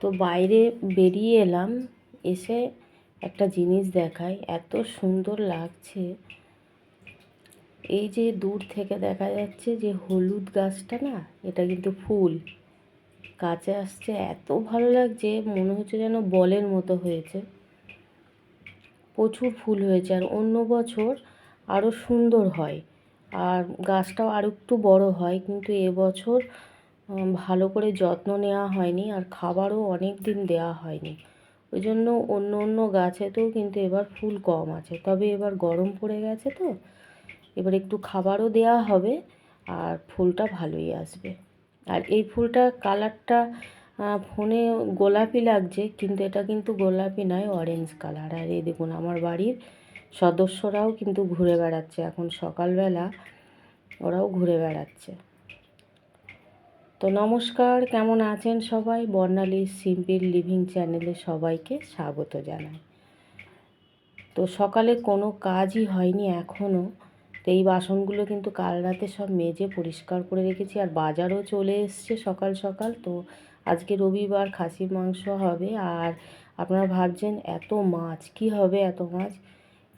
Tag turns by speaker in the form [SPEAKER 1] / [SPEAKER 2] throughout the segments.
[SPEAKER 1] তো বাইরে বেরিয়ে এলাম, এসে একটা জিনিস দেখাই, এত সুন্দর লাগছে। এই যে দূর থেকে দেখা যাচ্ছে যে হলুদ গাছটা না, এটা কিন্তু ফুল কাছে আসছে, এত ভালো লাগছে, মনে হচ্ছে যেন বলের মতো হয়েছে। প্রচুর ফুল হয়েছে, আর অন্য বছর আরও সুন্দর হয় আর গাছটাও আরও একটু বড় হয়, কিন্তু এবছর ভালো করে যত্ন নেওয়া হয়নি আর খাবারও অনেক দিন দেওয়া হয়নি। ওই জন্য অন্য অন্য গাছেতেও কিন্তু এবার ফুল কম আছে, তবে এবার গরম পড়ে গেছে তো এবার একটু খাবারও দেওয়া হবে আর ফুলটা ভালোই আসবে। আর এই ফুলটার কালারটা ফোনে গোলাপি লাগছে, কিন্তু এটা কিন্তু গোলাপি নয়, অরেঞ্জ কালার। আর এই দেখুন আমার বাড়ির সদস্যরাও কিন্তু ঘুরে বেড়াচ্ছে, এখন সকালবেলা ওরাও ঘুরে বেড়াচ্ছে। তো নমস্কার, কেমন আছেন সবাই? বর্ণালী সিম্পল লিভিং চ্যানেলে সবাইকে স্বাগত জানাই। তো সকালে কোনো কাজই হয়নি এখনও, তো এই বাসনগুলো কিন্তু কাল রাতে সব মেজে পরিষ্কার করে রেখেছি, আর বাজারও চলে এসছে সকাল সকাল। তো আজকে রবিবার, খাসির মাংস হবে। আর আপনারা ভাবছেন এত মাছ কী হবে, এত মাছ?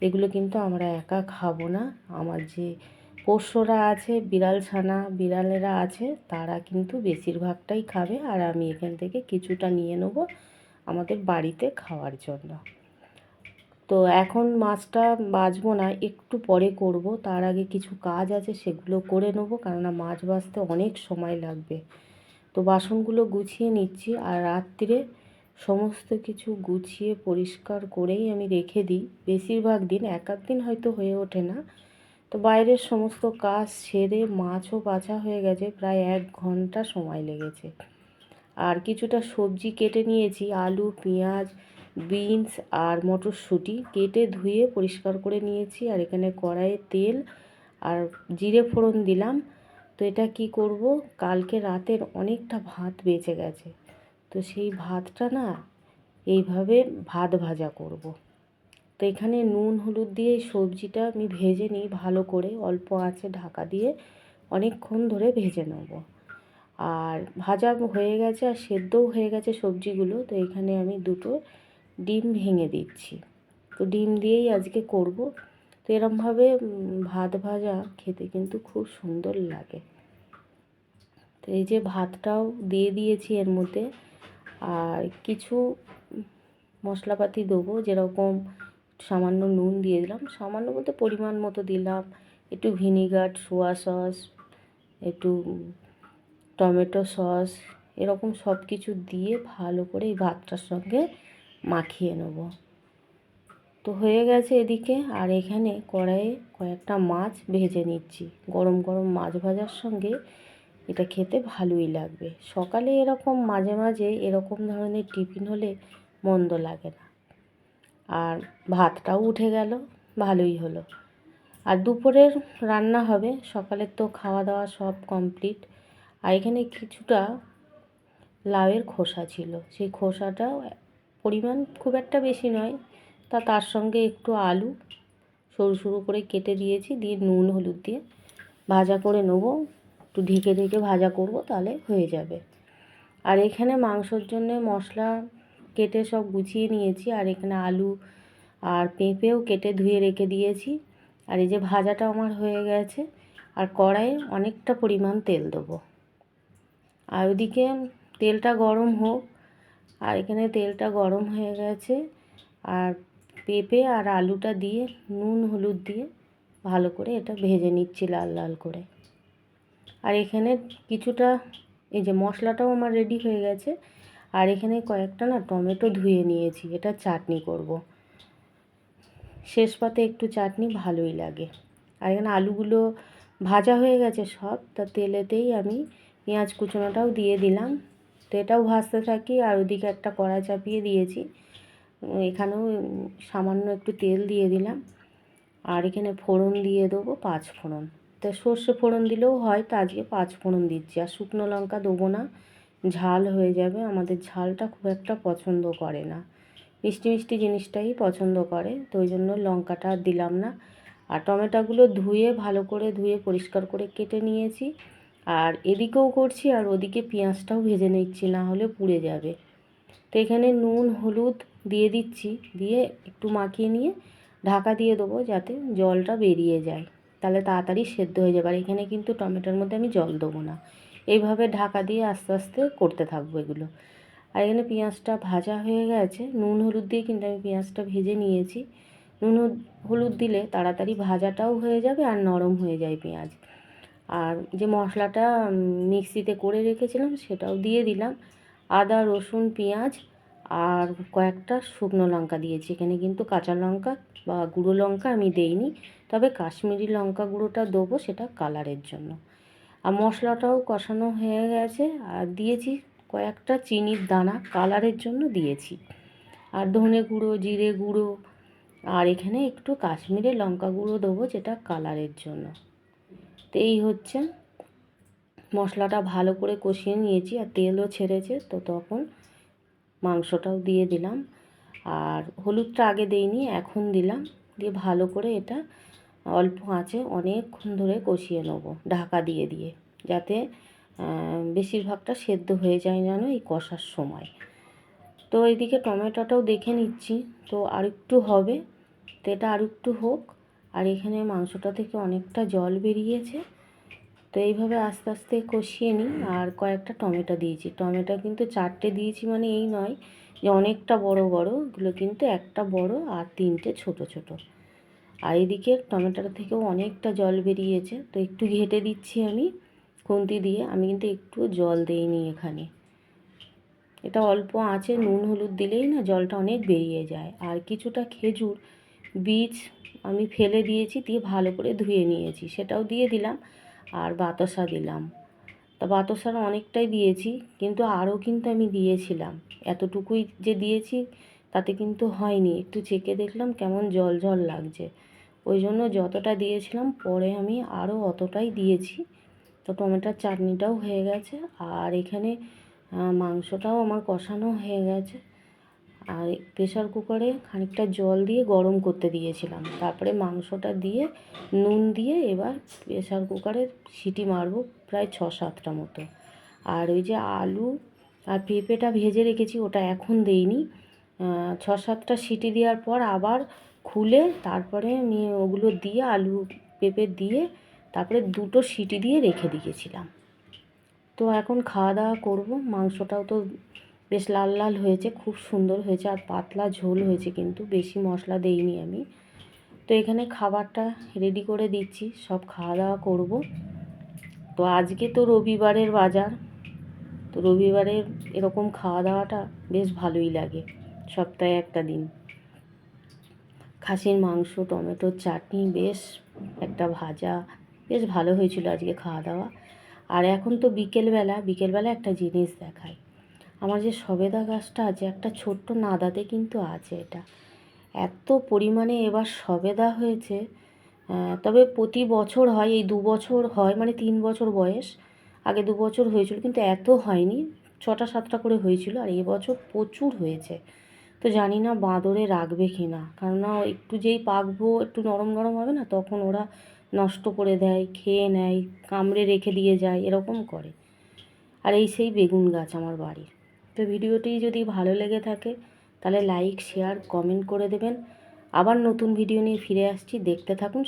[SPEAKER 1] এগুলো কিন্তু আমরা একা খাবো না, আমার যে পোষ্যরা আছে, বিড়াল ছানা বিড়ালেরা আছে, তারা কিন্তু বেশিরভাগটাই খাবে, আর আমি এখান থেকে কিছুটা নিয়ে নেব আমাদের বাড়িতে খাওয়ার জন্য। তো এখন মাছটা ভাজবো না, একটু পরে করব। তার আগে কিছু কাজ আছে, সেগুলো করে নেবো, কেননা মাছ ভাজতে অনেক সময় লাগবে। তো বাসনগুলো গুছিয়ে নিচ্ছি, আর রাত্রে সমস্ত কিছু গুছিয়ে পরিষ্কার করেই আমি রেখে দিই বেশিরভাগ দিন, এক আধ দিন হয়তো হয়ে ওঠে না। তো বাইরের সমস্ত কাজ সেরে মাছও বাছা হয়ে গেছে, প্রায় 1 ঘন্টা সময় লেগেছে। আর কিছুটা সবজি কেটে নিয়েছি, আলু, পেঁয়াজ, বিনস আর মটরশুঁটি কেটে ধুয়ে পরিষ্কার করে নিয়েছি। আর এখানে কড়াইয়ে তেল আর জিরে ফোড়ন দিলাম। তো এটা কি করব, কালকে রাতের অনেকটা ভাত বেঁচে গেছে, তো সেই ভাতটা না এইভাবে ভাত ভাজা করব। তো এখানে নুন হলুদ দিয়ে সবজিটা আমি ভেজে নিই ভালো করে, অল্প আঁচে ঢাকা দিয়ে অনেকক্ষণ ধরে ভেজে নেব। আর ভাজা হয়ে গেছে আর সেদ্ধও হয়ে গেছে সবজিগুলো। তো এখানে আমি 2টো ডিম ভেঙে দিচ্ছি। তো ডিম দিয়েই আজকে করব। তো এরমভাবে ভাত ভাজা খেতে কিন্তু খুব সুন্দর লাগে। তো এই যে ভাতটাও দিয়ে দিয়েছি এর মধ্যে, আর কিছু মশলাপাতি দেবো, যেরকম সামান্য নুন দিয়ে দিলাম, সামান্য বলতে পরিমাণ মতো দিলাম, একটু ভিনিগার, সোয়া সস, একটু টমেটো সস, এরকম সব কিছু দিয়ে ভালো করে এই ভাতটার সঙ্গে মাখিয়ে নেব। তো হয়ে গেছে এদিকে, আর এখানে কড়াইয়ে কয়েকটা মাছ ভেজে নিচ্ছি। গরম গরম মাছ ভাজার সঙ্গে এটা খেতে ভালোই লাগবে। সকালে এরকম মাঝে মাঝে এরকম ধরনের টিফিন হলে মন্দ লাগে না। আর ভাতটাও উঠে গেল, ভালোই হলো। আর দুপুরের রান্না হবে, সকালের তো খাওয়া দাওয়া সব কমপ্লিট। আর এখানে কিছুটা লাউয়ের খোসা ছিল, সেই খোসাটাও পরিমাণ খুব একটা বেশি নয়, তার সঙ্গে একটু আলু সরু সরু করে কেটে দিয়েছি, দিয়ে নুন হলুদ দিয়ে ভাজা করে নেবো। একটু ঢেকে ঢেকে ভাজা করব, তাহলে হয়ে যাবে। আর এখানে মাংসর জন্য মশলা কেটে সব গুছিয়ে নিয়েছি, আর এখানে আলু আর পেঁপেও কেটে ধুয়ে রেখে দিয়েছি। আর এই যে ভাজাটা আমার হয়ে গেছে, আর কড়াইয়ে অনেকটা পরিমাণ তেল দেবো। আর ওদিকে তেলটা গরম হোক। আর এখানে তেলটা গরম হয়ে গেছে, আর পেঁপে আর আলুটা দিয়ে নুন হলুদ দিয়ে ভালো করে এটা ভেজে নিচ্ছি লাল লাল করে। আর এখানে কিছুটা এই যে মশলাটাও আমার রেডি হয়ে গেছে। আর এখানে কয়েকটা না টমেটো ধুয়ে নিয়েছি, এটা চাটনি করব। শেষ পাতে একটু চাটনি ভালোই লাগে। আর এখানে আলুগুলো ভাজা হয়ে গেছে সব, তা তেলেতেই আমি পেঁয়াজ কুচোনোটাও দিয়ে দিলাম। তো এটাও ভাজতে থাকি, আর ওদিকে একটা কড়াই চাপিয়ে দিয়েছি, এখানেও সামান্য একটু তেল দিয়ে দিলাম। আর এখানে ফোড়ন দিয়ে দেবো 5 ফোড়ন। তো সর্ষে ফোড়ন দিলেও হয়, তো আজকে 5 ফোড়ন দিচ্ছি। আর শুকনো লঙ্কা দেবো না, ঝাল হয়ে যাবে, আমাদের ঝালটা খুব একটা পছন্দ করে না, মিষ্টি মিষ্টি জিনিসটাই পছন্দ করে, তো ওই জন্য লঙ্কাটা আর দিলাম না। আর টমেটোগুলো ধুয়ে ভালো করে ধুয়ে পরিষ্কার করে কেটে নিয়েছি। আর এদিকেও করছি, আর ওদিকে পেঁয়াজটাও ভেজে নিচ্ছি, না হলে পুড়ে যাবে। তো এখানে নুন হলুদ দিয়ে দিচ্ছি, দিয়ে একটু মাখিয়ে নিয়ে ঢাকা দিয়ে দেবো যাতে জলটা বেরিয়ে যায়, তাহলে তাড়াতাড়ি সেদ্ধ হয়ে যাবে। আর এখানে কিন্তু টমেটোর মধ্যে আমি জল দেবো না, এইভাবে ঢাকা দিয়ে আস্তে আস্তে করতে থাকবো এগুলো। আর এখানে পেঁয়াজটা ভাজা হয়ে গেছে, নুন হলুদ দিয়ে কিন্তু আমি পেঁয়াজটা ভেজে নিয়েছি। নুন হলুদ দিলে তাড়াতাড়ি ভাজাটাও হয়ে যাবে আর নরম হয়ে যায় পেঁয়াজ। আর যে মশলাটা মিক্সিতে করে রেখেছিলাম সেটাও দিয়ে দিলাম। আদা রসুন পেঁয়াজ আর কয়েকটা শুকনো লঙ্কা দিয়েছি, এখানে কিন্তু কাঁচা লঙ্কা বা গুঁড়ো লঙ্কা আমি দেইনি, তবে কাশ্মীরি লঙ্কা গুঁড়োটা দেবো, সেটা কালারের জন্য। আর মশলাটাও কষানো হয়ে গেছে, আর দিয়েছি কয়েকটা চিনির দানা, কালারের জন্য দিয়েছি। আর ধনে গুঁড়ো জিরে গুঁড়ো আর এখানে একটু কাশ্মীরি লঙ্কা গুঁড়ো দেবো, যেটা কালারের জন্য। তো এই হচ্ছে, মশলাটা ভালো করে কষিয়ে নিয়েছি আর তেলও ছেড়েছে, তো তখন মাংসটাও দিয়ে দিলাম। আর হলুদটা আগে দেইনি, এখন দিলাম, দিয়ে ভালো করে এটা অল্প আঁচে অনেকক্ষণ ধরে কষিয়ে নেবো ঢাকা দিয়ে দিয়ে, যাতে বেশিরভাগটা সেদ্ধ হয়ে যায় যেন এই কষার সময়। তো এইদিকে টমেটোটাও দেখে নিচ্ছি, তো আরেকটু হবে, তো এটা আরেকটু হোক। আর এখানে মাংসটা থেকে অনেকটা জল বেরিয়েছে, তো এইভাবে আস্তে আস্তে কষিয়ে নিই। আর কয়েকটা টমেটো দিয়েছি, টমেটো কিন্তু 4টে দিয়েছি, মানে এই নয় যে অনেকটা বড় বড়, এগুলো কিন্তু একটা বড় আর 3টে ছোট ছোট। আর এদিকে টমেটোর থেকেও অনেকটা জল বেরিয়েছে, তো একটু ঘেঁটে দিচ্ছি আমি খুন্তি দিয়ে, আমি কিন্তু একটু জল দিইনি এখানে। এটা অল্প আঁচে নুন হলুদ দিলেই না জলটা অনেক বেরিয়ে যায়। আর কিছুটা খেজুর বীজ আমি ফেলে দিয়েছি, দিয়ে ভালো করে ধুয়ে নিয়েছি, সেটাও দিয়ে দিলাম। আর বাতাসা দিলাম, তা বাতাসার অনেকটাই দিয়েছি, কিন্তু আরও কিন্তু আমি দিয়েছিলাম, এতটুকুই যে দিয়েছি তাতে কিন্তু হয়নি, একটু চেখে দেখলাম কেমন জল জল লাগছে, ওই জন্য যতটা দিয়েছিলাম পরে আমি আরও অতটাই দিয়েছি। তো টমেটোর চাটনিটাও হয়ে গেছে, আর এখানে মাংসটাও আমার কষানো হয়ে গেছে। আর প্রেসার কুকারে খানিকটা জল দিয়ে গরম করতে দিয়েছিলাম, তারপরে মাংসটা দিয়ে নুন দিয়ে এবার প্রেসার কুকারে সিটি মারবো প্রায় 6-7টা মতো। আর ওই যে আলু আর পেঁপেটা ভেজে রেখেছি ওটা এখন দেইনি, 6-7টা সিটি দেওয়ার পর আবার খুলে তারপরে আমি ওগুলো দিয়ে আলু পেঁপে দিয়ে তারপরে 2টো সিটি দিয়ে রেখে দিয়েছিলাম। তো এখন খাওয়া দাওয়া করবো। মাংসটাও তো বেশ লাল লাল হয়েছে, খুব সুন্দর হয়েছে, আর পাতলা ঝোল হয়েছে, কিন্তু বেশি মশলা দেইনি আমি। তো এখানে খাবারটা রেডি করে দিচ্ছি, সব খাওয়া দাওয়া করবো। তো আজকে তো রবিবারের বাজার, তো রবিবারের এরকম খাওয়া দাওয়াটা বেশ ভালোই লাগে, সপ্তাহে একটা দিন। খাসির মাংস টমেটোর চাটনি বেশ একটা ভাজা, বেশ ভালো হয়েছিল আজকে খাওয়া দাওয়া। আর এখন তো বিকেলবেলা একটা জিনিস দেখায়, আমার যে সবেদা গাছটা আছে একটা ছোট্ট নাদাতে কিন্তু আছে, এটা এত পরিমাণে এবার সবেদা হয়েছে। তবে প্রতি বছর হয়, এই 2 বছর হয়, মানে 3 বছর বয়স, আগে 2 বছর হয়েছিল কিন্তু এত হয়নি, 6টা-7টা করে হয়েছিল, আর এবছর প্রচুর হয়েছে। তো জানি না বাঁদরে রাখবে কি না, কেননা একটু যেই পাকবো একটু নরম নরম হবে না, তখন ওরা নষ্ট করে দেয়, খেয়ে নেয়, কামড়ে রেখে দিয়ে যায়, এরকম করে। আর এই সেই বেগুন গাছ আমার বাড়ির। তো ভিডিওটি যদি ভালো লেগে থাকে তাহলে লাইক শেয়ার কমেন্ট করে দেবেন। আবার নতুন ভিডিও নিয়ে ফিরে আসছি, দেখতে থাকুন।